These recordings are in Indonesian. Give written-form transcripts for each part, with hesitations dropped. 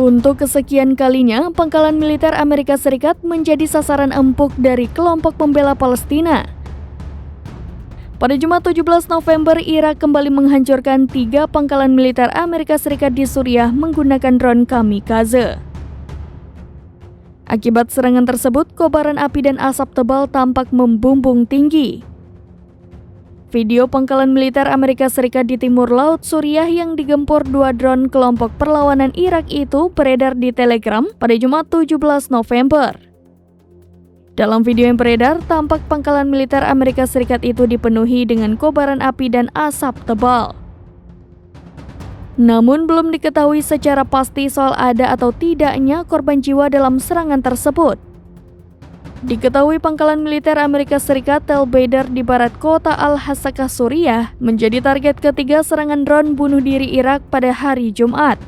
Untuk kesekian kalinya, pangkalan militer Amerika Serikat menjadi sasaran empuk dari kelompok pembela Palestina. Pada Jumat 17 November, Irak kembali menghancurkan 3 pangkalan militer Amerika Serikat di Suriah menggunakan drone kamikaze. Akibat serangan tersebut, kobaran api dan asap tebal tampak membumbung tinggi. Video pangkalan militer Amerika Serikat di timur laut Suriah yang digempur 2 drone kelompok perlawanan Irak itu beredar di Telegram pada Jumat 17 November. Dalam video yang beredar, tampak pangkalan militer Amerika Serikat itu dipenuhi dengan kobaran api dan asap tebal. Namun belum diketahui secara pasti soal ada atau tidaknya korban jiwa dalam serangan tersebut. Diketahui pangkalan militer Amerika Serikat Tel Beider di barat kota Al-Hasakah Suriah menjadi target ketiga serangan drone bunuh diri Irak pada hari Jumat.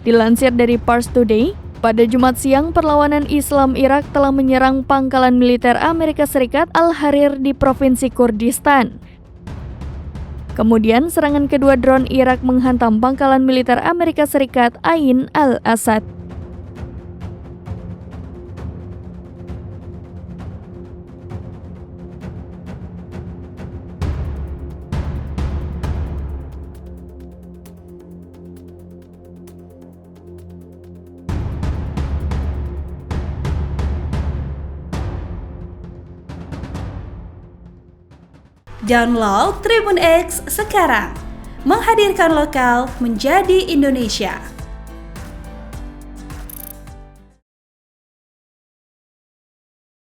Dilansir dari Pars Today, pada Jumat siang perlawanan Islam Irak telah menyerang pangkalan militer Amerika Serikat Al-Harir di Provinsi Kurdistan. Kemudian serangan kedua drone Irak menghantam pangkalan militer Amerika Serikat Ain al-Asad. Download Tribun X sekarang, menghadirkan lokal menjadi Indonesia.